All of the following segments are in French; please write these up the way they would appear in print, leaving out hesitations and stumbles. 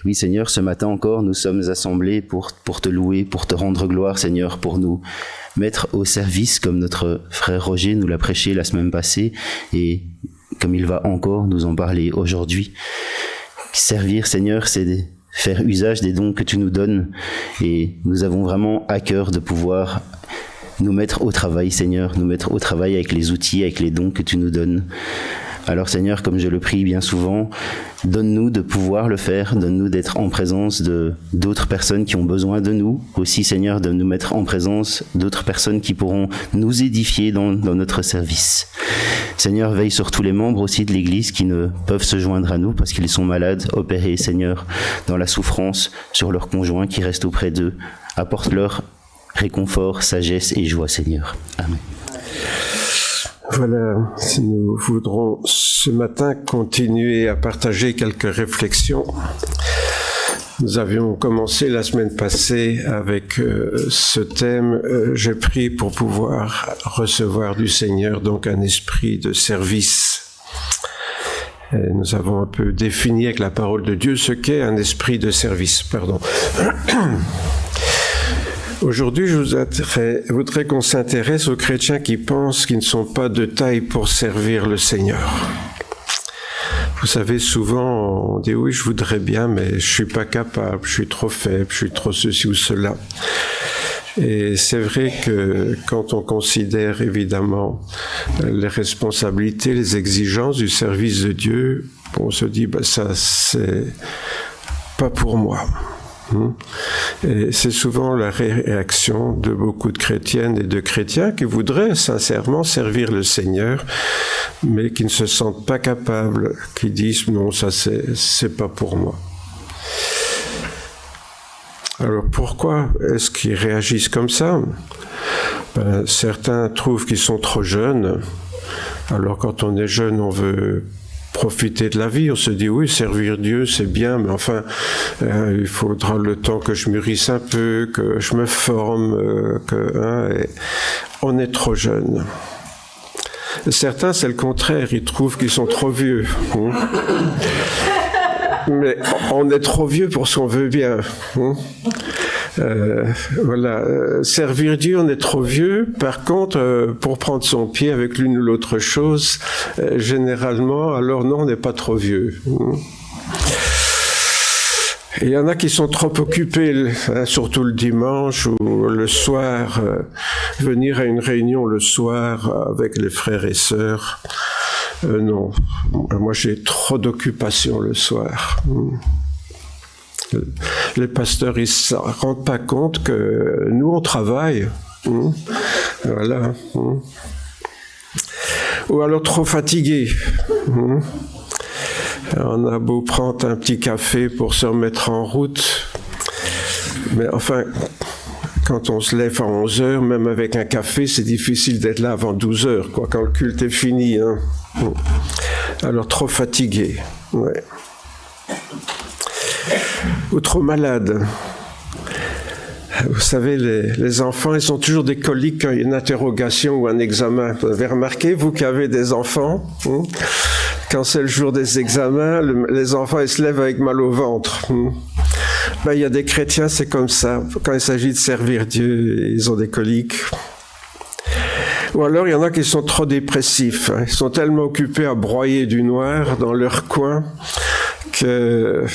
Oui, Seigneur, ce matin encore, nous sommes assemblés pour te louer, pour te rendre gloire, Seigneur, pour nous mettre au service, comme notre frère Roger nous l'a prêché la semaine passée, et comme il va encore nous en parler aujourd'hui. Servir, Seigneur, c'est faire usage des dons que tu nous donnes, et nous avons vraiment à cœur de pouvoir nous mettre au travail, Seigneur, nous mettre au travail avec les outils, avec les dons que tu nous donnes. Alors Seigneur, comme je le prie bien souvent, donne-nous de pouvoir le faire, donne-nous d'être en présence d'autres personnes qui ont besoin de nous. Aussi Seigneur, de nous mettre en présence d'autres personnes qui pourront nous édifier dans notre service. Seigneur, veille sur tous les membres aussi de l'Église qui ne peuvent se joindre à nous parce qu'ils sont malades, opérés, Seigneur, dans la souffrance, sur leurs conjoints qui restent auprès d'eux. Apporte-leur réconfort, sagesse et joie, Seigneur. Amen. Voilà, nous voudrons ce matin continuer à partager quelques réflexions. Nous avions commencé la semaine passée avec ce thème « J'ai prié pour pouvoir recevoir du Seigneur, donc un esprit de service ». Et nous avons un peu défini avec la parole de Dieu ce qu'est un esprit de service. Aujourd'hui, je voudrais qu'on s'intéresse aux chrétiens qui pensent qu'ils ne sont pas de taille pour servir le Seigneur. Vous savez, souvent, on dit « oui, je voudrais bien, mais je suis pas capable, je suis trop faible, je suis trop ceci ou cela ». Et c'est vrai que quand on considère évidemment les responsabilités, les exigences du service de Dieu, on se dit « ça, c'est pas pour moi ». Et c'est souvent la réaction de beaucoup de chrétiennes et de chrétiens qui voudraient sincèrement servir le Seigneur, mais qui ne se sentent pas capables, qui disent non, ça c'est pas pour moi. Alors pourquoi est-ce qu'ils réagissent comme ça ? Certains trouvent qu'ils sont trop jeunes. Alors quand on est jeune, on veut profiter de la vie, on se dit oui, servir Dieu c'est bien, mais enfin il faudra le temps que je mûrisse un peu, que je me forme, et on est trop jeune. Certains c'est le contraire, ils trouvent qu'ils sont trop vieux. Mais on est trop vieux pour ce qu'on veut bien. Voilà, servir Dieu, on est trop vieux. Par contre, pour prendre son pied avec l'une ou l'autre chose, généralement, alors non, on n'est pas trop vieux. Il y en a qui sont trop occupés, surtout le dimanche ou le soir, venir à une réunion le soir avec les frères et sœurs. Non, moi j'ai trop d'occupations le soir. Les pasteurs, ils ne se rendent pas compte que nous, on travaille. Voilà. Ou alors trop fatigué. On a beau prendre un petit café pour se remettre en route. Mais enfin, quand on se lève à 11 heures, même avec un café, c'est difficile d'être là avant 12 heures, quoi, quand le culte est fini. Alors trop fatigué. Ouais. Ou trop malade. Vous savez, les enfants, ils ont toujours des coliques quand il y a une interrogation ou un examen. Vous avez remarqué, vous qui avez des enfants, quand c'est le jour des examens, les enfants, ils se lèvent avec mal au ventre. Il y a des chrétiens, c'est comme ça. Quand il s'agit de servir Dieu, ils ont des coliques. Ou alors, il y en a qui sont trop dépressifs. Ils sont tellement occupés à broyer du noir dans leur coin que...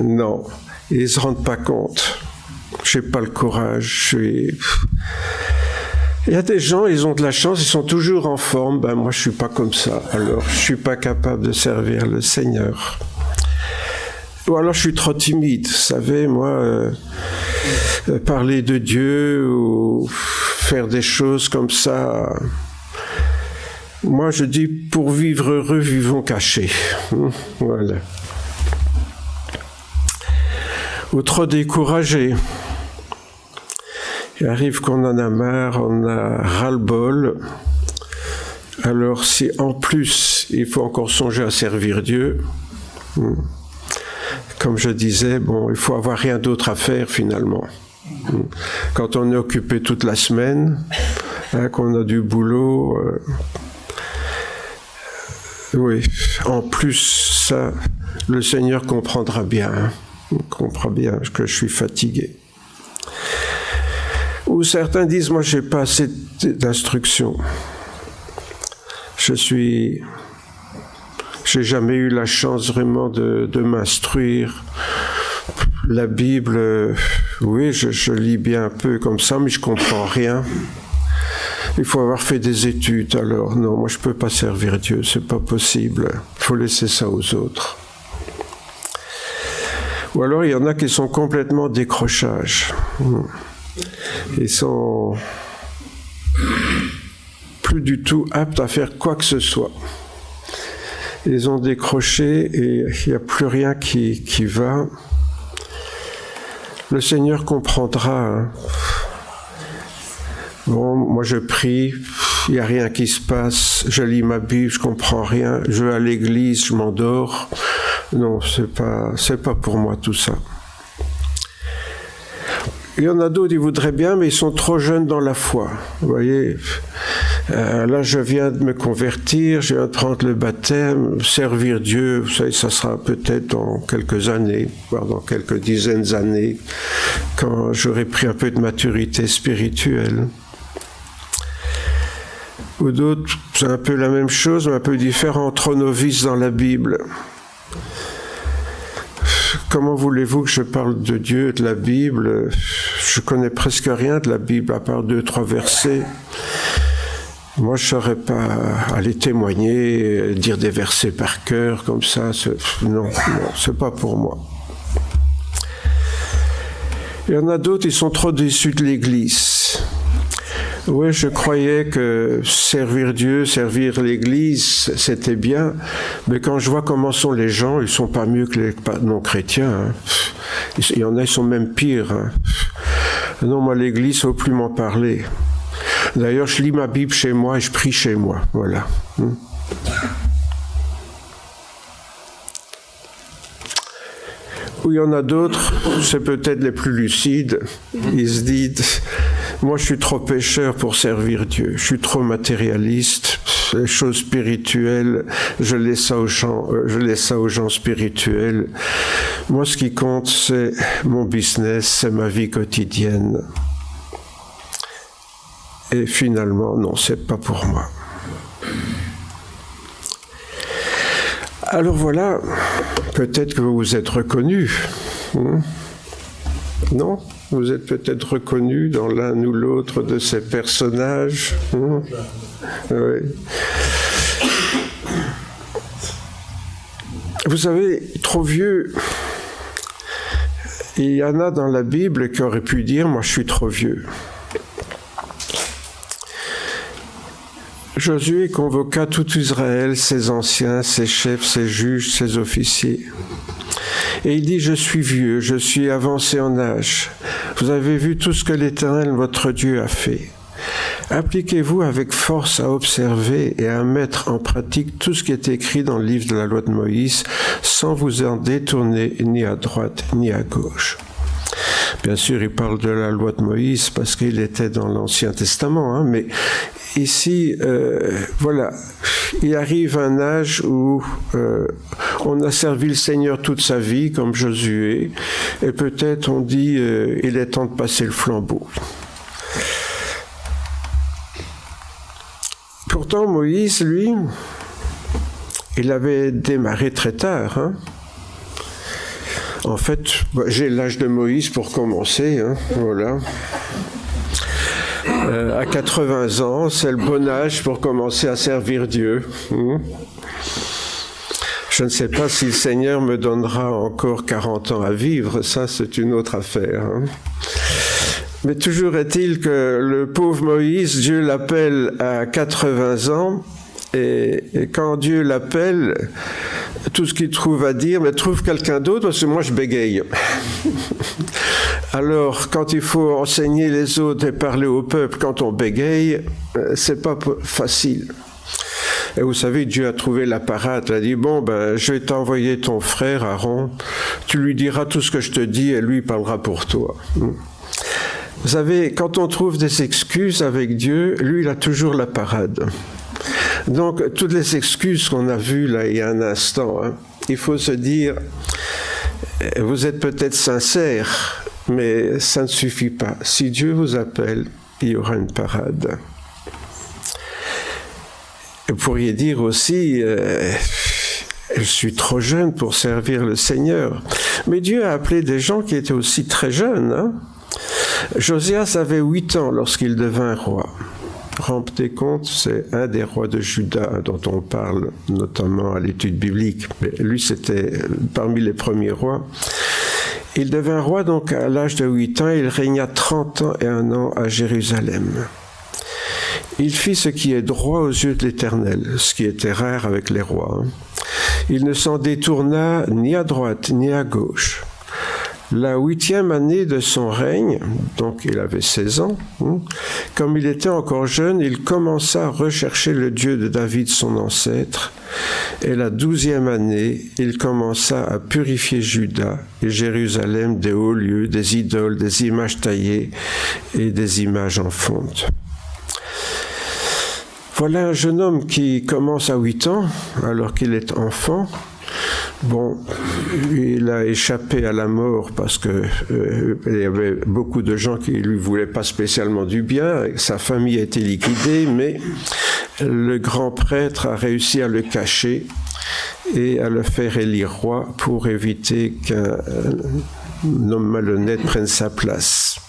non, ils ne se rendent pas compte. Je n'ai pas le courage. Il y a des gens, ils ont de la chance, ils sont toujours en forme. Moi, je ne suis pas comme ça. Alors, je ne suis pas capable de servir le Seigneur. Ou alors, je suis trop timide. Vous savez, moi, parler de Dieu ou faire des choses comme ça... Moi, je dis, pour vivre heureux, vivons cachés. Voilà. Ou trop découragé. Il arrive qu'on en a marre, on a ras-le-bol. Alors si en plus il faut encore songer à servir Dieu, comme je disais, il faut avoir rien d'autre à faire finalement. Quand on est occupé toute la semaine, qu'on a du boulot, oui, en plus ça, le Seigneur comprendra bien. Il comprend bien que je suis fatigué. Ou certains disent, moi, j'ai pas assez d'instruction. J'ai jamais eu la chance vraiment de m'instruire. La Bible, oui, je lis bien un peu comme ça, mais je comprends rien. Il faut avoir fait des études, alors non, moi je peux pas servir Dieu, c'est pas possible. Il faut laisser ça aux autres. Ou alors il y en a qui sont complètement décrochage. Ils sont plus du tout aptes à faire quoi que ce soit. Ils ont décroché et il n'y a plus rien qui va. Le Seigneur comprendra. Hein. Bon, moi je prie, il n'y a rien qui se passe, je lis ma Bible, je comprends rien, je vais à l'église, je m'endors. Non, c'est pas pour moi tout ça. Il y en a d'autres, ils voudraient bien, mais ils sont trop jeunes dans la foi. Vous voyez, là je viens de me convertir, je viens de prendre le baptême, servir Dieu, vous savez, ça sera peut-être dans quelques années, voire dans quelques dizaines d'années, quand j'aurai pris un peu de maturité spirituelle. Ou d'autres, c'est un peu la même chose, mais un peu différent, trop novices dans la Bible. Comment voulez-vous que je parle de Dieu, de la Bible? Je connais presque rien de la Bible, à part 2-3 versets. Moi, je ne saurais pas aller témoigner, dire des versets par cœur, comme ça. Non, c'est pas pour moi. Il y en a d'autres, ils sont trop déçus de l'Église. Oui, je croyais que servir Dieu, servir l'Église, c'était bien, mais quand je vois comment sont les gens, ils sont pas mieux que les non-chrétiens. Hein. Il y en a, ils sont même pires. Hein. Non, moi, l'Église, il ne faut plus m'en parler. D'ailleurs, je lis ma Bible chez moi et je prie chez moi. Voilà. Ou il y en a d'autres, c'est peut-être les plus lucides, ils se disent, moi je suis trop pécheur pour servir Dieu, je suis trop matérialiste, les choses spirituelles, je laisse ça aux gens spirituels. Moi ce qui compte c'est mon business, c'est ma vie quotidienne. Et finalement, non, c'est pas pour moi. Alors voilà, peut-être que vous vous êtes reconnu. Non? Vous êtes peut-être reconnu dans l'un ou l'autre de ces personnages. Oui. Vous savez, trop vieux, il y en a dans la Bible qui auraient pu dire « moi je suis trop vieux ». Josué convoqua tout Israël, ses anciens, ses chefs, ses juges, ses officiers. Et il dit, je suis vieux, je suis avancé en âge. Vous avez vu tout ce que l'Éternel, votre Dieu, a fait. Appliquez-vous avec force à observer et à mettre en pratique tout ce qui est écrit dans le livre de la loi de Moïse, sans vous en détourner ni à droite ni à gauche. Bien sûr, il parle de la loi de Moïse parce qu'il était dans l'Ancien Testament, hein, mais ici, voilà, il arrive un âge où on a servi le Seigneur toute sa vie, comme Josué, et peut-être on dit il est temps de passer le flambeau. Pourtant, Moïse, lui, il avait démarré très tard, hein. En fait, j'ai l'âge de Moïse pour commencer, hein, voilà. À 80 ans, c'est le bon âge pour commencer à servir Dieu. Je ne sais pas si le Seigneur me donnera encore 40 ans à vivre, ça c'est une autre affaire. Hein. Mais toujours est-il que le pauvre Moïse, Dieu l'appelle à 80 ans, et quand Dieu l'appelle, tout ce qu'il trouve à dire, mais trouve quelqu'un d'autre, parce que moi je bégaye. Alors, quand il faut enseigner les autres et parler au peuple, quand on bégaye, c'est pas facile. Et vous savez, Dieu a trouvé la parade, il a dit, bon, ben, je vais t'envoyer ton frère Aaron, tu lui diras tout ce que je te dis et lui il parlera pour toi. Vous savez, quand on trouve des excuses avec Dieu, lui il a toujours la parade. Donc, toutes les excuses qu'on a vues là il y a un instant, hein, il faut se dire, vous êtes peut-être sincère, mais ça ne suffit pas. Si Dieu vous appelle, il y aura une parade. Vous pourriez dire aussi, je suis trop jeune pour servir le Seigneur. Mais Dieu a appelé des gens qui étaient aussi très jeunes. Hein? Josias avait 8 ans lorsqu'il devint roi. Rendez compte, c'est un des rois de Juda dont on parle notamment à l'étude biblique. Mais lui, c'était parmi les premiers rois. Il devint roi donc à l'âge de 8 ans. Il régna 30 ans et 1 an à Jérusalem. Il fit ce qui est droit aux yeux de l'Éternel, ce qui était rare avec les rois. Il ne s'en détourna ni à droite ni à gauche. La 8e année de son règne, donc il avait 16 ans, comme il était encore jeune, il commença à rechercher le Dieu de David, son ancêtre. Et la 12e année, il commença à purifier Juda et Jérusalem des hauts lieux, des idoles, des images taillées et des images en fonte. Voilà un jeune homme qui commence à 8 ans, alors qu'il est enfant. Bon, il a échappé à la mort parce que il y avait beaucoup de gens qui lui voulaient pas spécialement du bien. Sa famille a été liquidée, mais le grand prêtre a réussi à le cacher et à le faire élire roi pour éviter qu'un homme malhonnête prenne sa place.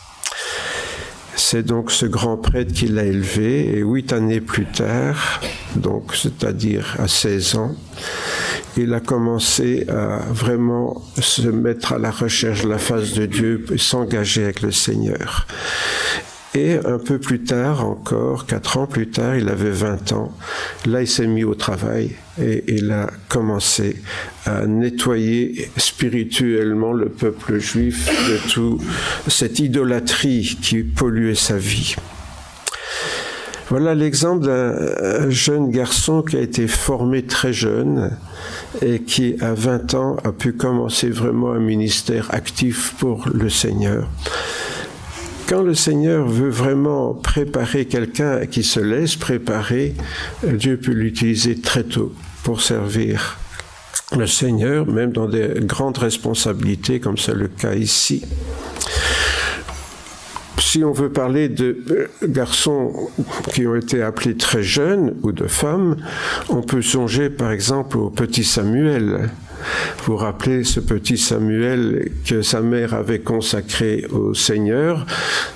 C'est donc ce grand prêtre qui l'a élevé, et 8 années plus tard, donc c'est-à-dire à 16 ans, il a commencé à vraiment se mettre à la recherche de la face de Dieu et s'engager avec le Seigneur. Et un peu plus tard encore, 4 ans plus tard, il avait 20 ans, là il s'est mis au travail et il a commencé à nettoyer spirituellement le peuple juif de toute cette idolâtrie qui polluait sa vie. Voilà l'exemple d'un jeune garçon qui a été formé très jeune et qui, à 20 ans, a pu commencer vraiment un ministère actif pour le Seigneur. Quand le Seigneur veut vraiment préparer quelqu'un qui se laisse préparer, Dieu peut l'utiliser très tôt pour servir le Seigneur, même dans des grandes responsabilités, comme c'est le cas ici. Si on veut parler de garçons qui ont été appelés très jeunes ou de femmes, on peut songer par exemple au petit Samuel. Vous rappelez ce petit Samuel que sa mère avait consacré au Seigneur.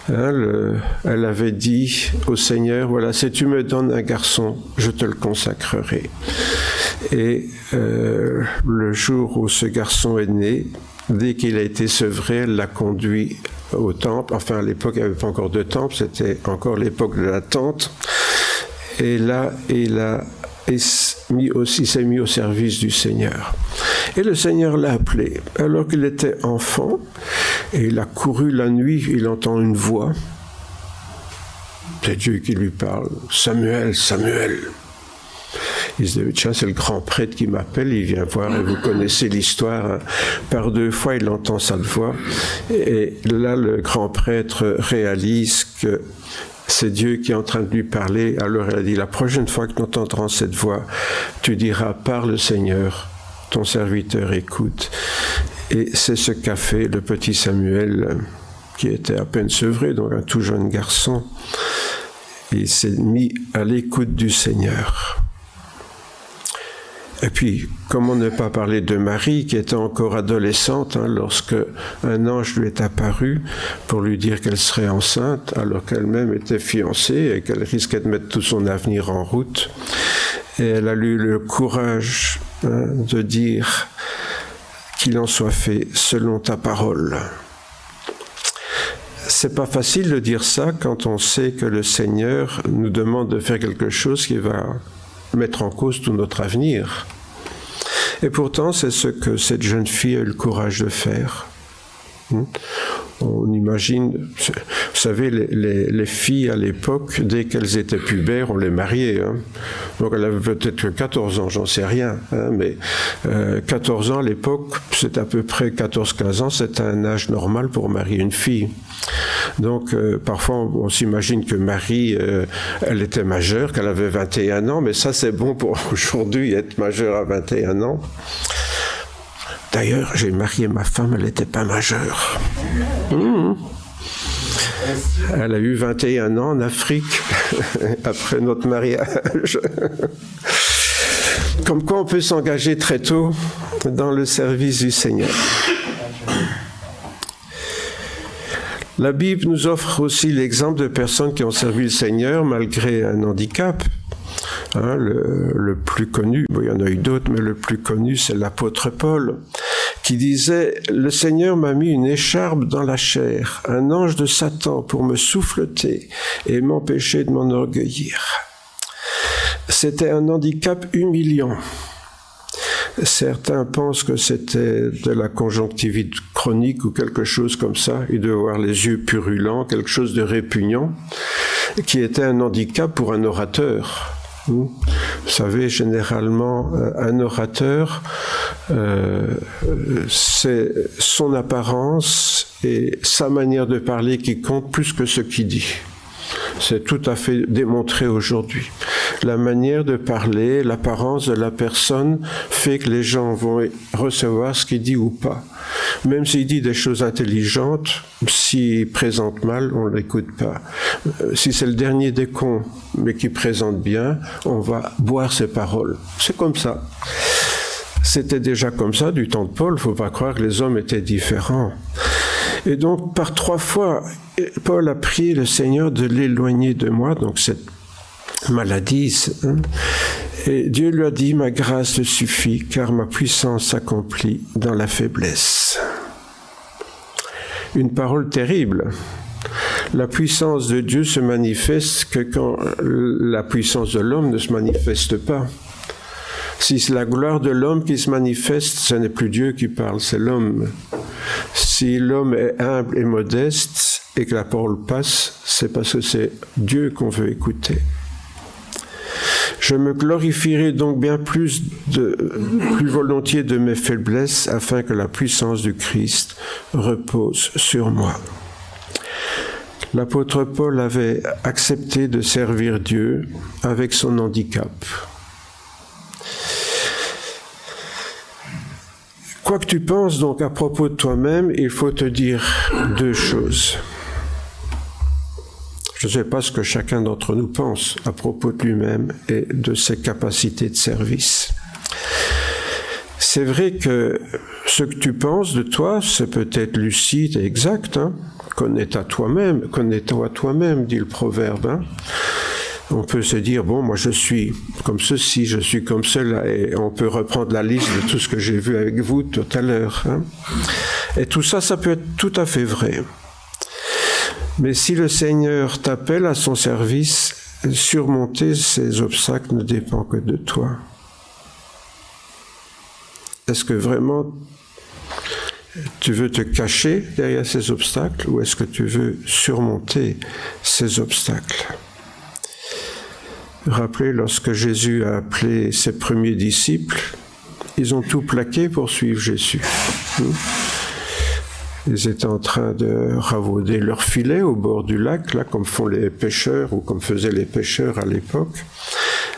Elle avait dit au Seigneur, voilà, si tu me donnes un garçon, je te le consacrerai. Et le jour où ce garçon est né, dès qu'il a été sevré, elle l'a conduit au temple. Enfin, à l'époque, il n'y avait pas encore de temple, c'était encore l'époque de la tente. Et là, il s'est mis au service du Seigneur. Et le Seigneur l'a appelé, alors qu'il était enfant, et il a couru la nuit, il entend une voix. C'est Dieu qui lui parle. « Samuel, Samuel !» Il se dit, tiens, c'est le grand prêtre qui m'appelle, il vient voir, et vous connaissez l'histoire. Hein. Par 2 fois, il entend cette voix. Et là, le grand prêtre réalise que c'est Dieu qui est en train de lui parler. Alors, il a dit, la prochaine fois que tu entendras cette voix, tu diras, parle Seigneur, ton serviteur écoute. Et c'est ce qu'a fait le petit Samuel, qui était à peine sevré, donc un tout jeune garçon. Il s'est mis à l'écoute du Seigneur. Et puis, comment ne pas parler de Marie, qui était encore adolescente, lorsque un ange lui est apparu pour lui dire qu'elle serait enceinte, alors qu'elle-même était fiancée et qu'elle risquait de mettre tout son avenir en route. Et elle a eu le courage de dire qu'il en soit fait selon ta parole. C'est pas facile de dire ça quand on sait que le Seigneur nous demande de faire quelque chose qui va mettre en cause tout notre avenir. Et pourtant, c'est ce que cette jeune fille a eu le courage de faire. On imagine, vous savez, les filles à l'époque, dès qu'elles étaient pubères, on les mariait. Donc elle avait peut-être 14 ans, j'en sais rien. Mais 14 ans à l'époque, c'est à peu près 14-15 ans, c'est un âge normal pour marier une fille. Donc parfois on s'imagine que Marie, elle était majeure, qu'elle avait 21 ans, mais ça c'est bon pour aujourd'hui, être majeure à 21 ans. D'ailleurs, j'ai marié ma femme, elle n'était pas majeure. Elle a eu 21 ans en Afrique, après notre mariage. Comme quoi on peut s'engager très tôt dans le service du Seigneur. La Bible nous offre aussi l'exemple de personnes qui ont servi le Seigneur malgré un handicap. Le plus connu, il y en a eu d'autres, mais le plus connu, c'est l'apôtre Paul, qui disait « Le Seigneur m'a mis une écharpe dans la chair, un ange de Satan pour me souffleter et m'empêcher de m'enorgueillir. » C'était un handicap humiliant. Certains pensent que c'était de la conjonctivite chronique ou quelque chose comme ça. Il devait avoir les yeux purulents, quelque chose de répugnant, qui était un handicap pour un orateur. Vous savez, généralement, un orateur, c'est son apparence et sa manière de parler qui compte plus que ce qu'il dit. C'est tout à fait démontré aujourd'hui. La manière de parler, l'apparence de la personne fait que les gens vont recevoir ce qu'il dit ou pas. Même s'il dit des choses intelligentes, s'il présente mal, on ne l'écoute pas. Si c'est le dernier des cons, mais qui présente bien, on va boire ses paroles. C'est comme ça. C'était déjà comme ça du temps de Paul. Il ne faut pas croire que les hommes étaient différents. Et donc, par 3 fois, Paul a prié le Seigneur de l'éloigner de moi, donc cette maladie. Et Dieu lui a dit, ma grâce te suffit, car ma puissance s'accomplit dans la faiblesse. Une parole terrible. La puissance de Dieu se manifeste que quand la puissance de l'homme ne se manifeste pas. Si c'est la gloire de l'homme qui se manifeste, ce n'est plus Dieu qui parle, c'est l'homme. Si l'homme est humble et modeste et que la parole passe, c'est parce que c'est Dieu qu'on veut écouter. Je me glorifierai donc bien plus volontiers de mes faiblesses afin que la puissance du Christ repose sur moi. L'apôtre Paul avait accepté de servir Dieu avec son handicap. Quoi que tu penses donc à propos de toi-même, il faut te dire 2 choses. Je ne sais pas ce que chacun d'entre nous pense à propos de lui-même et de ses capacités de service. C'est vrai que ce que tu penses de toi, c'est peut-être lucide et exact. Connais-toi toi-même, dit le proverbe. On peut se dire, bon, moi je suis comme ceci, je suis comme cela, et on peut reprendre la liste de tout ce que j'ai vu avec vous tout à l'heure. Et tout ça, ça peut être tout à fait vrai. Mais si le Seigneur t'appelle à son service, surmonter ces obstacles ne dépend que de toi. Est-ce que vraiment tu veux te cacher derrière ces obstacles ou est-ce que tu veux surmonter ces obstacles ? Rappelez, lorsque Jésus a appelé ses premiers disciples, ils ont tout plaqué pour suivre Jésus. Ils étaient en train de ravauder leur filet au bord du lac, là, comme font les pêcheurs ou comme faisaient les pêcheurs à l'époque.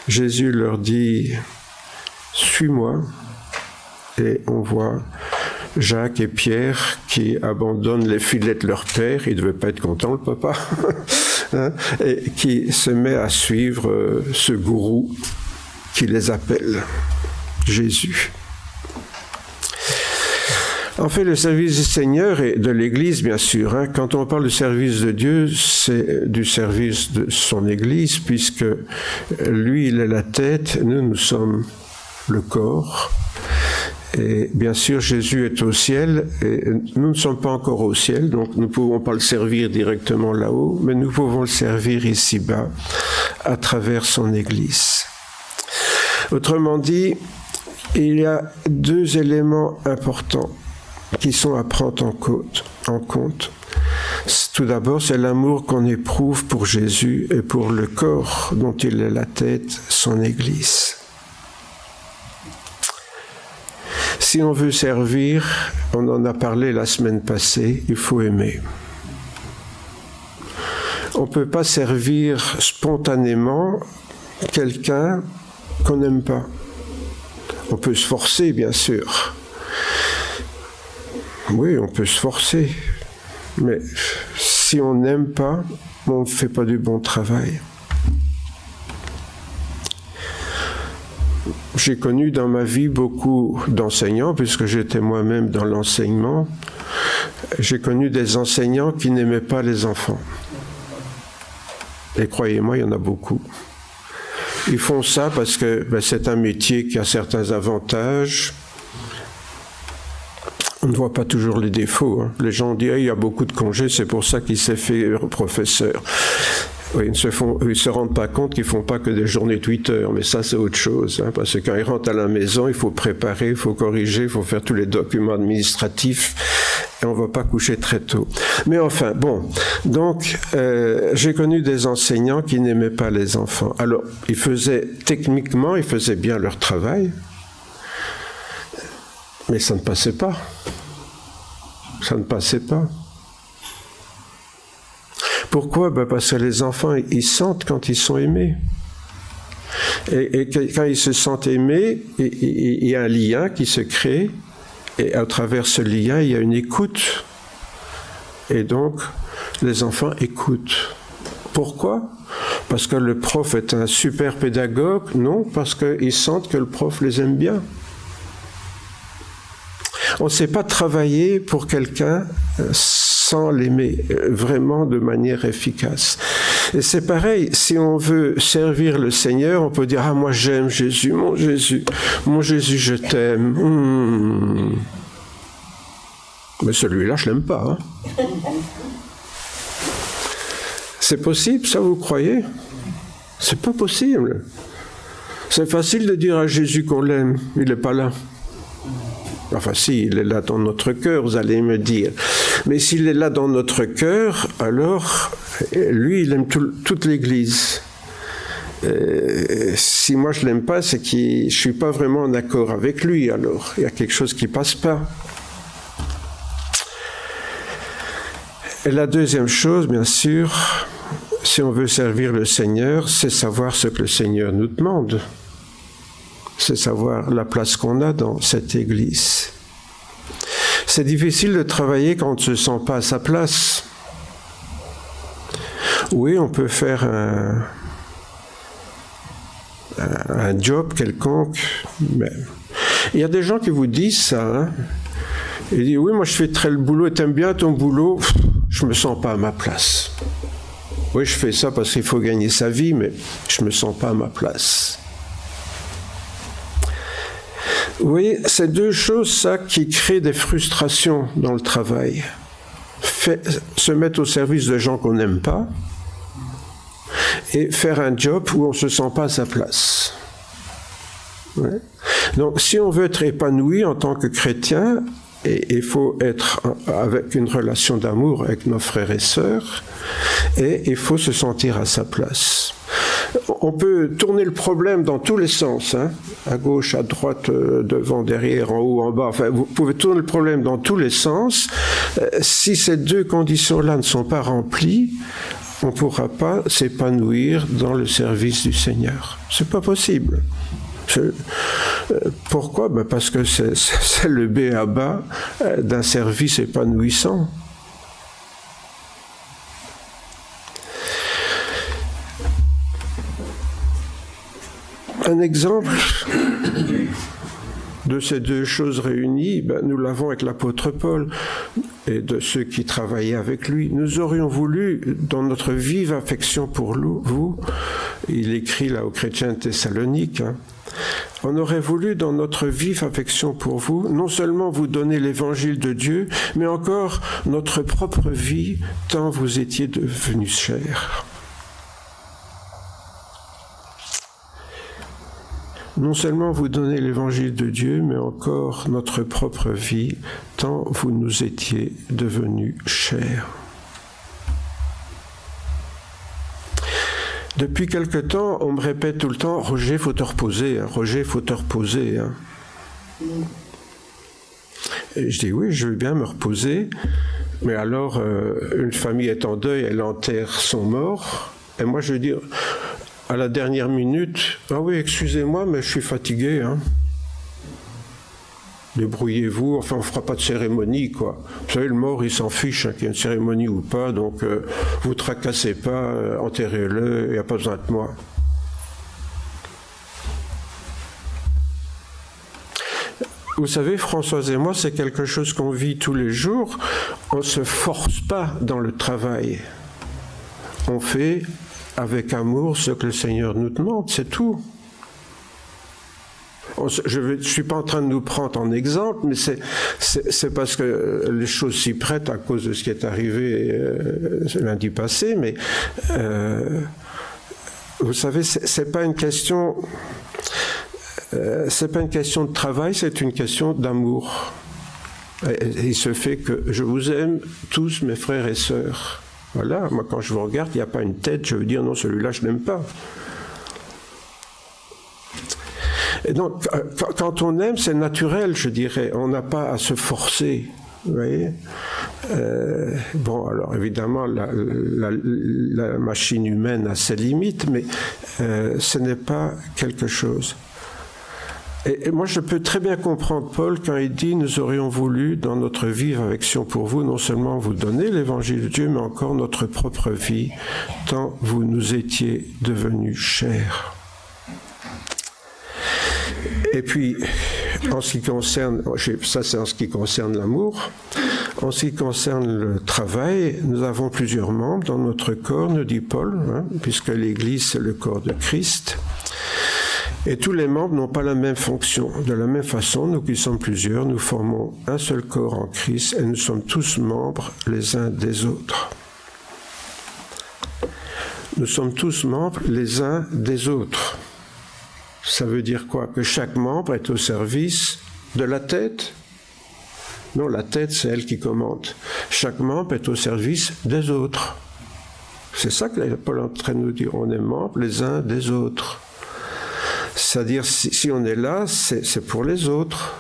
Jésus leur dit « Suis-moi ». Et on voit Jacques et Pierre qui abandonnent les filets de leur père. Il ne devait pas être content, le papa. Et qui se met à suivre ce gourou qui les appelle Jésus. En fait, le service du Seigneur et de l'Église, bien sûr. Quand on parle du service de Dieu, c'est du service de son Église, puisque lui, il est la tête, nous sommes le corps. Et bien sûr, Jésus est au ciel, et nous ne sommes pas encore au ciel, donc nous ne pouvons pas le servir directement là-haut, mais nous pouvons le servir ici-bas, à travers son Église. Autrement dit, il y a 2 éléments importants qui sont à prendre en compte. Tout d'abord, c'est l'amour qu'on éprouve pour Jésus et pour le corps dont il est la tête, son Église. Si on veut servir, on en a parlé la semaine passée, il faut aimer. On ne peut pas servir spontanément quelqu'un qu'on n'aime pas. On peut se forcer, bien sûr. Oui, on peut se forcer, mais si on n'aime pas, on ne fait pas du bon travail. J'ai connu dans ma vie beaucoup d'enseignants, puisque j'étais moi-même dans l'enseignement. J'ai connu des enseignants qui n'aimaient pas les enfants. Et croyez-moi, il y en a beaucoup. Ils font ça parce que c'est un métier qui a certains avantages. On ne voit pas toujours les défauts. Hein. Les gens disent il y a beaucoup de congés, c'est pour ça qu'il s'est fait professeur. Oui, ils ne se rendent pas compte qu'ils ne font pas que des journées de 8 heures, mais ça c'est autre chose. Hein, parce que quand ils rentrent à la maison, il faut préparer, il faut corriger, il faut faire tous les documents administratifs, et on ne va pas coucher très tôt. Mais enfin, bon, donc j'ai connu des enseignants qui n'aimaient pas les enfants. Alors, techniquement, ils faisaient bien leur travail, mais ça ne passait pas. Ça ne passait pas. Pourquoi ? Parce que les enfants, ils sentent quand ils sont aimés. Et quand ils se sentent aimés, il y a un lien qui se crée, et à travers ce lien, il y a une écoute. Et donc, les enfants écoutent. Pourquoi ? Parce que le prof est un super pédagogue ? Non, parce qu'ils sentent que le prof les aime bien. On ne sait pas travailler pour quelqu'un sans l'aimer, vraiment de manière efficace. Et c'est pareil, si on veut servir le Seigneur, on peut dire « Ah, moi j'aime Jésus, mon Jésus, je t'aime. Mais celui-là, je ne l'aime pas. Hein. C'est possible, ça, vous croyez ? C'est pas possible. C'est facile de dire à Jésus qu'on l'aime, il n'est pas là. Enfin, si, il est là dans notre cœur, vous allez me dire. Mais s'il est là dans notre cœur, alors, lui, il aime toute l'Église. Si moi, je ne l'aime pas, c'est que je ne suis pas vraiment en accord avec lui, alors. Il y a quelque chose qui ne passe pas. Et la deuxième chose, bien sûr, si on veut servir le Seigneur, c'est savoir ce que le Seigneur nous demande. C'est savoir la place qu'on a dans cette Église. C'est difficile de travailler quand on ne se sent pas à sa place. Oui, on peut faire un job quelconque, mais il y a des gens qui vous disent ça. Hein. Ils disent, oui, moi je fais très le boulot, et t'aimes bien ton boulot, je ne me sens pas à ma place. Oui, je fais ça parce qu'il faut gagner sa vie, mais je ne me sens pas à ma place. Vous voyez, c'est deux choses, ça, qui créent des frustrations dans le travail. Se mettre au service de gens qu'on n'aime pas et faire un job où on ne se sent pas à sa place. Ouais. Donc, si on veut être épanoui en tant que chrétien, il faut être avec une relation d'amour avec nos frères et sœurs, et il faut se sentir à sa place. On peut tourner le problème dans tous les sens, hein, à gauche, à droite, devant, derrière, en haut, en bas. Enfin, vous pouvez tourner le problème dans tous les sens. Si ces deux conditions-là ne sont pas remplies, on ne pourra pas s'épanouir dans le service du Seigneur. C'est pas possible. Pourquoi ? Parce que c'est le b.a.-ba d'un service épanouissant. Un exemple de ces deux choses réunies, nous l'avons avec l'apôtre Paul et de ceux qui travaillaient avec lui. Nous aurions voulu, dans notre vive affection pour vous, il écrit là aux chrétiens de Thessalonique, hein, on aurait voulu, dans notre vive affection pour vous, non seulement vous donner l'évangile de Dieu, mais encore notre propre vie, tant vous étiez devenus chers. Non seulement vous donner l'évangile de Dieu, mais encore notre propre vie, tant vous nous étiez devenus chers. Depuis quelque temps, on me répète tout le temps, Roger, faut te reposer, hein, Roger, faut te reposer. Hein. Et je dis oui, je veux bien me reposer, mais alors une famille est en deuil, elle enterre son mort, et moi je veux dire, à la dernière minute, ah oui, excusez-moi, mais je suis fatigué. Hein. débrouillez-vous, enfin on ne fera pas de cérémonie, quoi. Vous savez, le mort, il s'en fiche, qu'il y ait une cérémonie ou pas, donc vous tracassez pas, enterrez-le, il n'y a pas besoin de moi. Vous savez, Françoise et moi, c'est quelque chose qu'on vit tous les jours. On ne se force pas dans le travail. On fait avec amour ce que le Seigneur nous demande, c'est tout. Je ne suis pas en train de nous prendre en exemple, mais c'est parce que les choses s'y prêtent à cause de ce qui est arrivé lundi passé, mais vous savez, c'est pas une question... c'est pas une question de travail, c'est une question d'amour. Et il se fait que je vous aime tous, mes frères et sœurs. Voilà, moi quand je vous regarde, il n'y a pas une tête, je veux dire non, celui-là je n'aime pas. Et donc, quand on aime, c'est naturel, je dirais. On n'a pas à se forcer, vous voyez. Bon, alors évidemment, la machine humaine a ses limites, mais ce n'est pas quelque chose. Et moi, je peux très bien comprendre Paul quand il dit « Nous aurions voulu, dans notre vive affection pour vous, non seulement vous donner l'évangile de Dieu, mais encore notre propre vie, tant vous nous étiez devenus chers. » Et puis, en ce qui concerne, ça c'est en ce qui concerne l'amour, en ce qui concerne le travail, nous avons plusieurs membres dans notre corps, nous dit Paul, puisque l'Église c'est le corps de Christ. Et tous les membres n'ont pas la même fonction. De la même façon, nous qui sommes plusieurs, nous formons un seul corps en Christ et nous sommes tous membres les uns des autres. Nous sommes tous membres les uns des autres. Ça veut dire quoi? Que chaque membre est au service de la tête? Non, la tête, c'est elle qui commande. Chaque membre est au service des autres. C'est ça que Paul est en train de nous dire. On est membres les uns des autres. C'est-à-dire, si on est là, c'est pour les autres.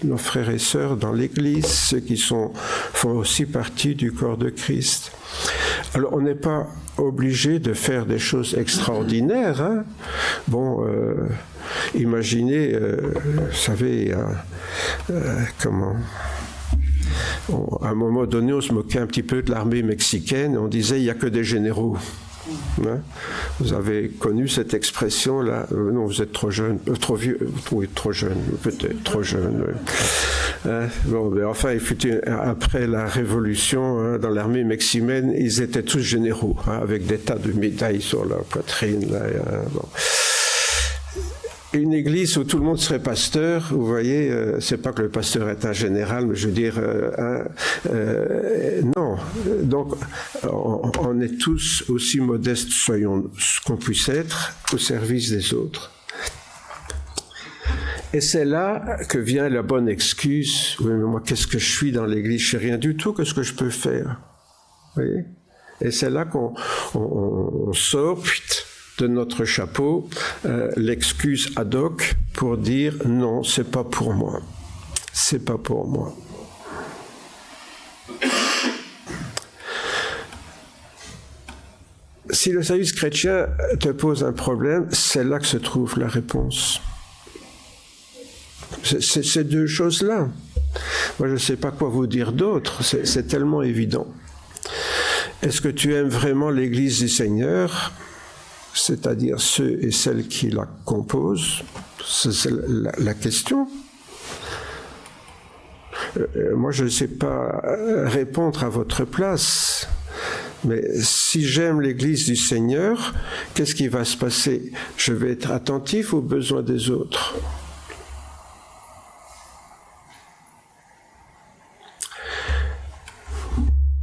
Nos frères et sœurs dans l'Église, ceux qui font aussi partie du corps de Christ. Alors, on n'est pas obligé de faire des choses extraordinaires. Hein. Bon, imaginez, vous savez, comment... à un moment donné, on se moquait un petit peu de l'armée mexicaine. On disait, il n'y a que des généraux. Hein? Vous avez connu cette expression-là. Non, vous êtes trop jeune, trop vieux, oui, trop jeune, peut-être trop jeune. Oui. Bon, mais enfin, après la Révolution, hein, dans l'armée mexicaine, ils étaient tous généraux, hein, avec des tas de médailles sur leur poitrine. Là, bon. Une église où tout le monde serait pasteur, vous voyez, c'est pas que le pasteur est un général, mais je veux dire, non. Donc, on est tous aussi modestes, soyons ce qu'on puisse être, au service des autres. Et c'est là que vient la bonne excuse. Oui, mais moi, qu'est-ce que je suis dans l'église? Je sais rien du tout. Qu'est-ce que je peux faire? Vous voyez? Et c'est là qu'on sort de notre chapeau l'excuse ad hoc pour dire non, c'est pas pour moi. C'est pas pour moi. Si le service chrétien te pose un problème, c'est là que se trouve la réponse. C'est ces deux choses-là. Moi, je ne sais pas quoi vous dire d'autre. C'est tellement évident. Est-ce que tu aimes vraiment l'Église du Seigneur, c'est-à-dire ceux et celles qui la composent? C'est la question. Moi, je ne sais pas répondre à votre place. Mais si j'aime l'Église du Seigneur, qu'est-ce qui va se passer? Je vais être attentif aux besoins des autres.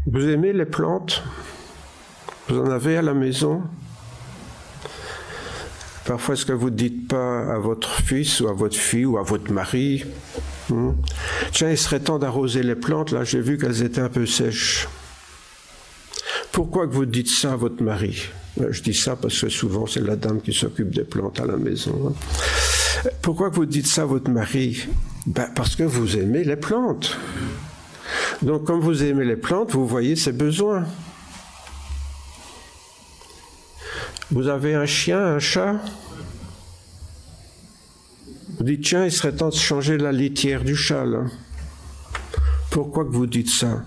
Vous aimez les plantes? Vous en avez à la maison? Parfois, est-ce que vous ne dites pas à votre fils ou à votre fille ou à votre mari, tiens, il serait temps d'arroser les plantes, là, j'ai vu qu'elles étaient un peu sèches. Pourquoi que vous dites ça à votre mari? Je dis ça parce que souvent, c'est la dame qui s'occupe des plantes à la maison. Pourquoi que vous dites ça à votre mari? Parce que vous aimez les plantes. Donc, comme vous aimez les plantes, vous voyez ses besoins. Vous avez un chien, un chat? Vous dites, tiens, il serait temps de changer la litière du chat, là. Pourquoi que vous dites ça?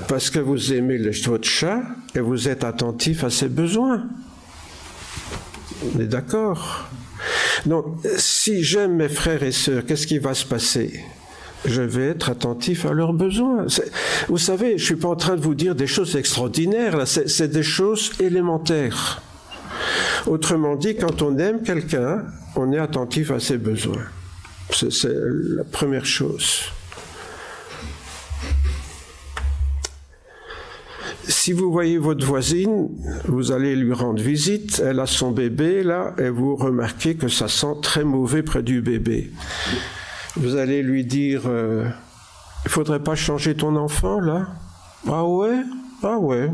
Parce que vous aimez votre chat et vous êtes attentif à ses besoins. On est d'accord? Donc, si j'aime mes frères et sœurs, qu'est-ce qui va se passer? Je vais être attentif à leurs besoins. Vous savez, je ne suis pas en train de vous dire des choses extraordinaires, là. C'est des choses élémentaires. Autrement dit, quand on aime quelqu'un, on est attentif à ses besoins. C'est la première chose. Si vous voyez votre voisine, vous allez lui rendre visite, elle a son bébé là, et vous remarquez que ça sent très mauvais près du bébé. Vous allez lui dire, il faudrait pas changer ton enfant là? Ah ouais? Ah ouais.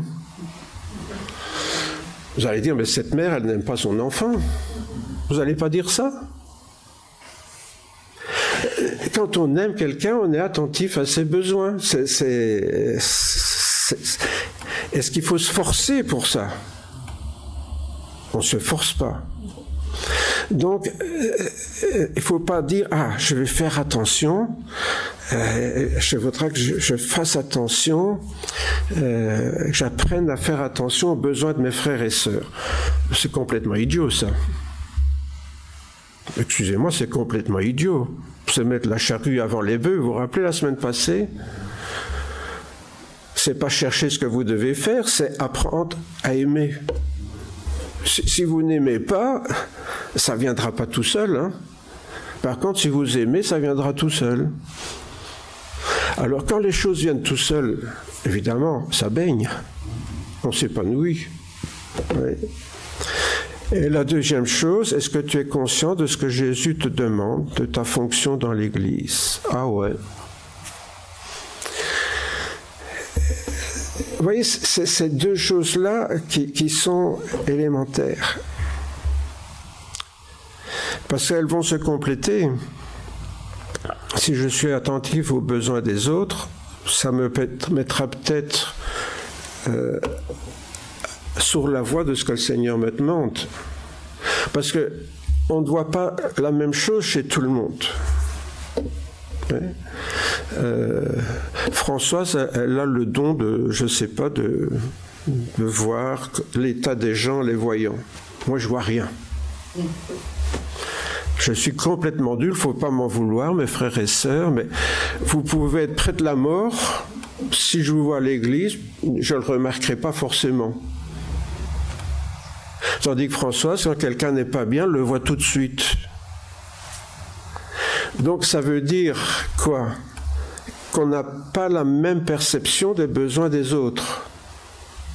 Vous allez dire, mais cette mère, elle n'aime pas son enfant. Vous n'allez pas dire ça? Quand on aime quelqu'un, on est attentif à ses besoins. Est-ce qu'il faut se forcer pour ça? On ne se force pas. Donc, il ne faut pas dire, je vais faire attention, je voudrais que je fasse attention, que j'apprenne à faire attention aux besoins de mes frères et sœurs. C'est complètement idiot, ça. Excusez-moi, c'est complètement idiot. C'est mettre la charrue avant les bœufs, vous vous rappelez la semaine passée? C'est pas chercher ce que vous devez faire, c'est apprendre à aimer. Si vous n'aimez pas, ça ne viendra pas tout seul. Hein. Par contre, si vous aimez, ça viendra tout seul. Alors, quand les choses viennent tout seul, évidemment, ça baigne. On s'épanouit. Oui. Et la deuxième chose, est-ce que tu es conscient de ce que Jésus te demande, de ta fonction dans l'Église? Ah ouais. Vous voyez, c'est ces deux choses-là qui sont élémentaires. Parce qu'elles vont se compléter. Si je suis attentif aux besoins des autres, ça me mettra peut-être sur la voie de ce que le Seigneur me demande. Parce qu'on ne voit pas la même chose chez tout le monde. Françoise, elle a le don de, je ne sais pas, de voir l'état des gens les voyant. Moi, je ne vois rien. Je suis complètement nul, il ne faut pas m'en vouloir, mes frères et sœurs, mais vous pouvez être près de la mort. Si je vous vois à l'église, je ne le remarquerai pas forcément. Tandis que Françoise, quand quelqu'un n'est pas bien, le voit tout de suite. Donc ça veut dire quoi? Qu'on n'a pas la même perception des besoins des autres,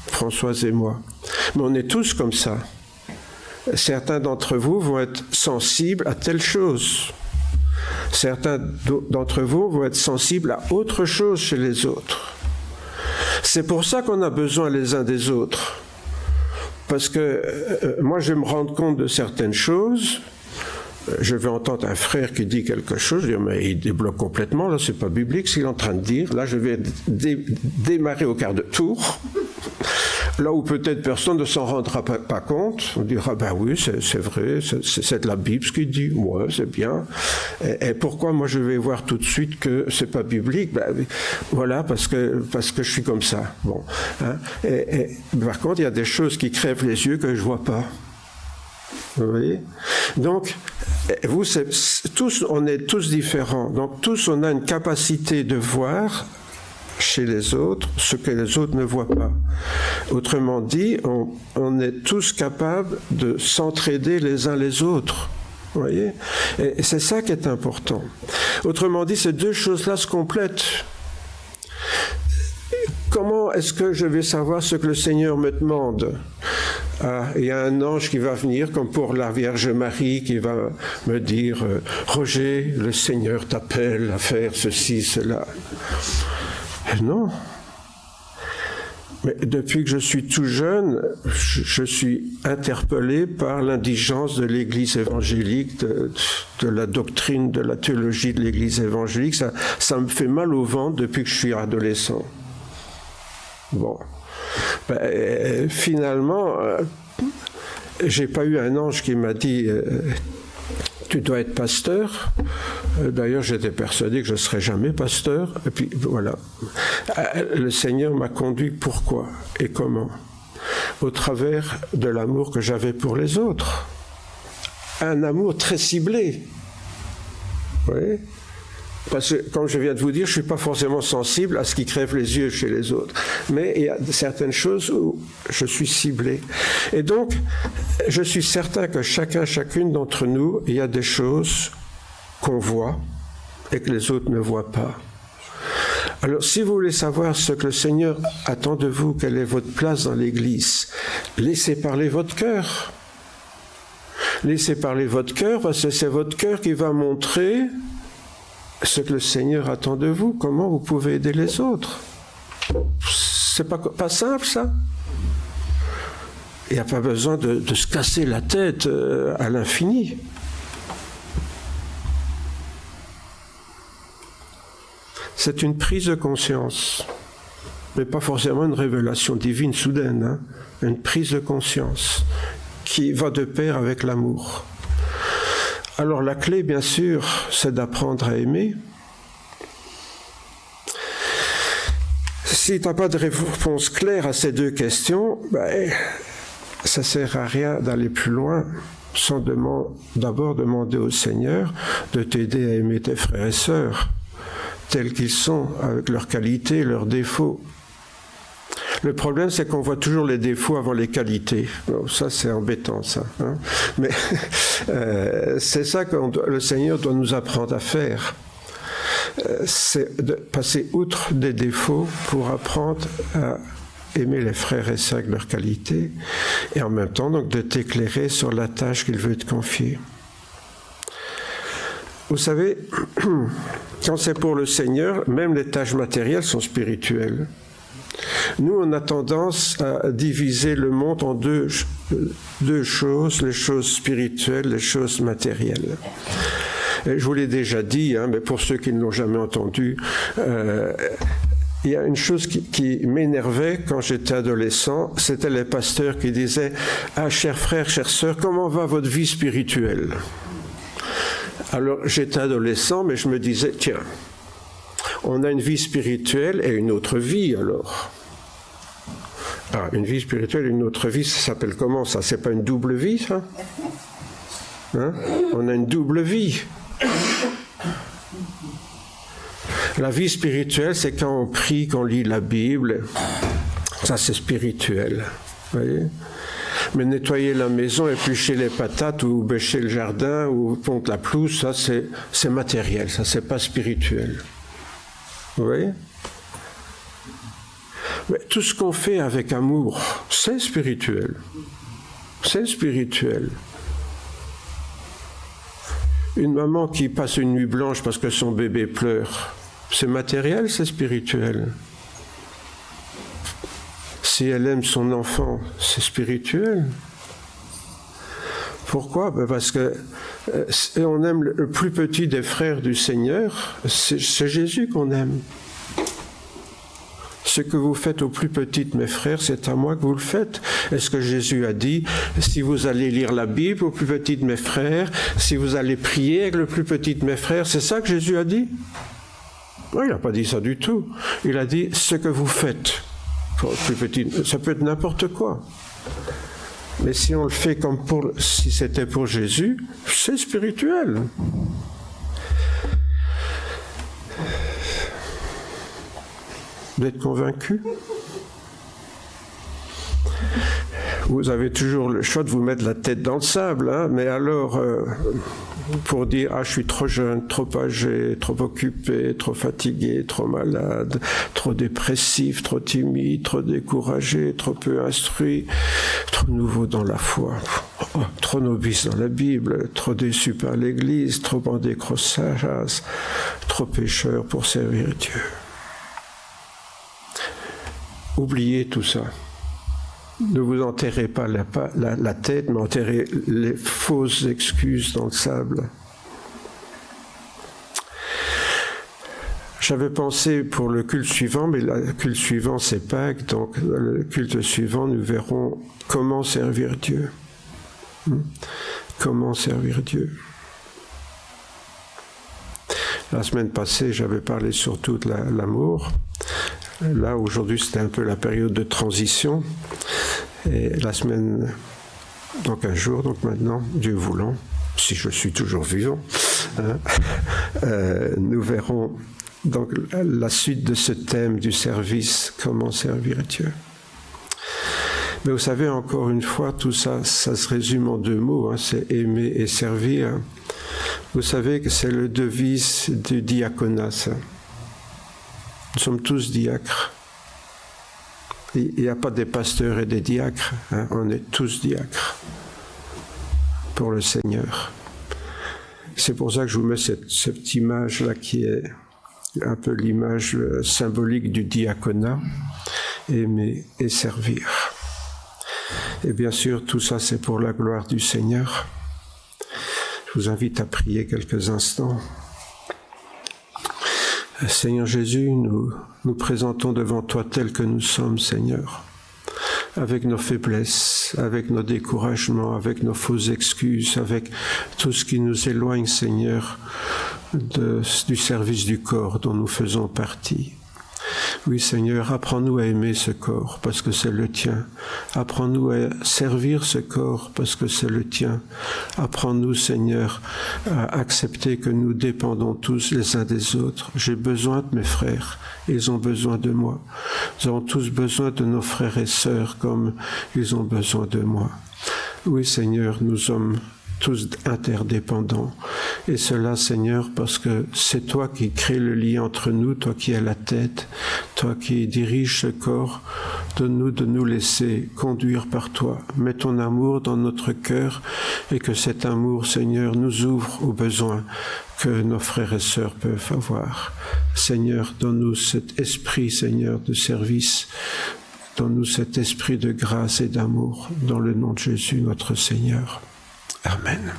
Françoise et moi. Mais on est tous comme ça. Certains d'entre vous vont être sensibles à telle chose. Certains d'entre vous vont être sensibles à autre chose chez les autres. C'est pour ça qu'on a besoin les uns des autres. Parce que moi, je vais me rendre compte de certaines choses. Je vais entendre un frère qui dit quelque chose, je vais dire, mais il débloque complètement, là, c'est pas biblique ce qu'il est en train de dire. Là, je vais démarrer au quart de tour. Là où peut-être personne ne s'en rendra pas compte, on dira, ben oui, c'est vrai, c'est de la Bible ce qu'il dit, ouais, c'est bien. Et pourquoi moi je vais voir tout de suite que c'est pas biblique? Ben, voilà, parce que je suis comme ça. Bon, hein. Par contre, il y a des choses qui crèvent les yeux que je vois pas. Vous voyez? Donc, vous, tous, on est tous différents. Donc, tous, on a une capacité de voir chez les autres ce que les autres ne voient pas. Autrement dit, on est tous capables de s'entraider les uns les autres. Vous voyez? Et c'est ça qui est important. Autrement dit, ces deux choses-là se complètent. Comment est-ce que je vais savoir ce que le Seigneur me demande? Il y a un ange qui va venir, comme pour la Vierge Marie, qui va me dire « Roger, le Seigneur t'appelle à faire ceci, cela. » Non. Mais depuis que je suis tout jeune, je suis interpellé par l'indigence de l'Église évangélique, de la doctrine, de la théologie de l'Église évangélique. Ça me fait mal au ventre depuis que je suis adolescent. Bon. Finalement, j'ai pas eu un ange qui m'a dit tu dois être pasteur. D'ailleurs, j'étais persuadé que je ne serais jamais pasteur. Et puis voilà. Le Seigneur m'a conduit pourquoi et comment? Au travers de l'amour que j'avais pour les autres. Un amour très ciblé. Vous voyez? Parce que, comme je viens de vous dire, je ne suis pas forcément sensible à ce qui crève les yeux chez les autres. Mais il y a certaines choses où je suis ciblé. Et donc, je suis certain que chacune d'entre nous, il y a des choses qu'on voit et que les autres ne voient pas. Alors, si vous voulez savoir ce que le Seigneur attend de vous, quelle est votre place dans l'Église, laissez parler votre cœur. Laissez parler votre cœur, parce que c'est votre cœur qui va montrer ce que le Seigneur attend de vous, comment vous pouvez aider les autres. C'est pas simple, ça. Il n'y a pas besoin de se casser la tête à l'infini. C'est une prise de conscience, mais pas forcément une révélation divine soudaine, hein. Une prise de conscience qui va de pair avec l'amour. Alors la clé, bien sûr, c'est d'apprendre à aimer. Si tu n'as pas de réponse claire à ces deux questions, ça ne sert à rien d'aller plus loin sans d'abord demander au Seigneur de t'aider à aimer tes frères et sœurs, tels qu'ils sont, avec leurs qualités, leurs défauts. Le problème, c'est qu'on voit toujours les défauts avant les qualités. Bon, ça, c'est embêtant, ça. Hein. Mais c'est ça que le Seigneur doit nous apprendre à faire. C'est de passer outre des défauts pour apprendre à aimer les frères et sœurs avec leurs qualités et en même temps, donc, de t'éclairer sur la tâche qu'il veut te confier. Vous savez, quand c'est pour le Seigneur, même les tâches matérielles sont spirituelles. Nous, on a tendance à diviser le monde en deux choses, les choses spirituelles, les choses matérielles. Et je vous l'ai déjà dit, hein, mais pour ceux qui ne l'ont jamais entendu, il y a une chose qui m'énervait quand j'étais adolescent, c'était les pasteurs qui disaient « Ah, chers frères, chères sœurs, comment va votre vie spirituelle ?» Alors, j'étais adolescent, mais je me disais « Tiens, on a une vie spirituelle et une autre vie, alors. » Ah, une vie spirituelle et une autre vie, ça s'appelle comment, ça? C'est pas une double vie, ça? Hein? On a une double vie. La vie spirituelle, c'est quand on prie, qu'on lit la Bible. Ça, c'est spirituel. Vous voyez? Mais nettoyer la maison, éplucher les patates, ou bêcher le jardin, ou pondre la pelouse, ça, c'est matériel. Ça, c'est pas spirituel. Vous voyez? Mais tout ce qu'on fait avec amour, c'est spirituel. C'est spirituel. Une maman qui passe une nuit blanche parce que son bébé pleure, c'est matériel, c'est spirituel. Si elle aime son enfant, c'est spirituel. Pourquoi? Parce que on aime le plus petit des frères du Seigneur, c'est Jésus qu'on aime. Ce que vous faites au plus petit de mes frères, c'est à moi que vous le faites. Est-ce que Jésus a dit, si vous allez lire la Bible au plus petit de mes frères, si vous allez prier avec le plus petit de mes frères, c'est ça que Jésus a dit? Non, il n'a pas dit ça du tout. Il a dit, ce que vous faites pour le plus petit, ça peut être n'importe quoi. Mais si on le fait comme si c'était pour Jésus, c'est spirituel. Vous êtes convaincu? Vous avez toujours le choix de vous mettre la tête dans le sable, hein, mais alors, pour dire « Ah, je suis trop jeune, trop âgé, trop occupé, trop fatigué, trop malade, trop dépressif, trop timide, trop découragé, trop peu instruit, trop nouveau dans la foi, trop novice dans la Bible, trop déçu par l'Église, trop en décrochage, trop pécheur pour servir Dieu. » Oubliez tout ça. Ne vous enterrez pas la tête, mais enterrez les fausses excuses dans le sable. J'avais pensé pour le culte suivant, mais le culte suivant c'est Pâques, donc le culte suivant nous verrons comment servir Dieu. Comment servir Dieu. La semaine passée, j'avais parlé surtout de l'amour. Là, aujourd'hui, c'était un peu la période de transition. Et la semaine, dans 15 jours, donc maintenant, Dieu voulant, si je suis toujours vivant, nous verrons donc la suite de ce thème du service, comment servir Dieu. Mais vous savez, encore une fois, tout ça, ça se résume en 2 mots, c'est aimer et servir. Vous savez que c'est le devise du diaconat, ça. Nous sommes tous diacres. Il n'y a pas des pasteurs et des diacres, on est tous diacres pour le Seigneur. C'est pour ça que je vous mets cette image-là qui est un peu l'image symbolique du diaconat, aimer et servir. Et bien sûr, tout ça, c'est pour la gloire du Seigneur. Je vous invite à prier quelques instants. Seigneur Jésus, nous présentons devant toi tel que nous sommes, Seigneur, avec nos faiblesses, avec nos découragements, avec nos fausses excuses, avec tout ce qui nous éloigne, Seigneur, du service du corps dont nous faisons partie. Oui, Seigneur, apprends-nous à aimer ce corps parce que c'est le tien. Apprends-nous à servir ce corps parce que c'est le tien. Apprends-nous, Seigneur, à accepter que nous dépendons tous les uns des autres. J'ai besoin de mes frères, ils ont besoin de moi. Nous avons tous besoin de nos frères et sœurs comme ils ont besoin de moi. Oui, Seigneur, nous sommes tous interdépendants. Et cela, Seigneur, parce que c'est toi qui crée le lien entre nous, toi qui es la tête, toi qui diriges ce corps. Donne-nous de nous laisser conduire par toi. Mets ton amour dans notre cœur et que cet amour, Seigneur, nous ouvre aux besoins que nos frères et sœurs peuvent avoir. Seigneur, donne-nous cet esprit, Seigneur, de service. Donne-nous cet esprit de grâce et d'amour dans le nom de Jésus, notre Seigneur. Amen.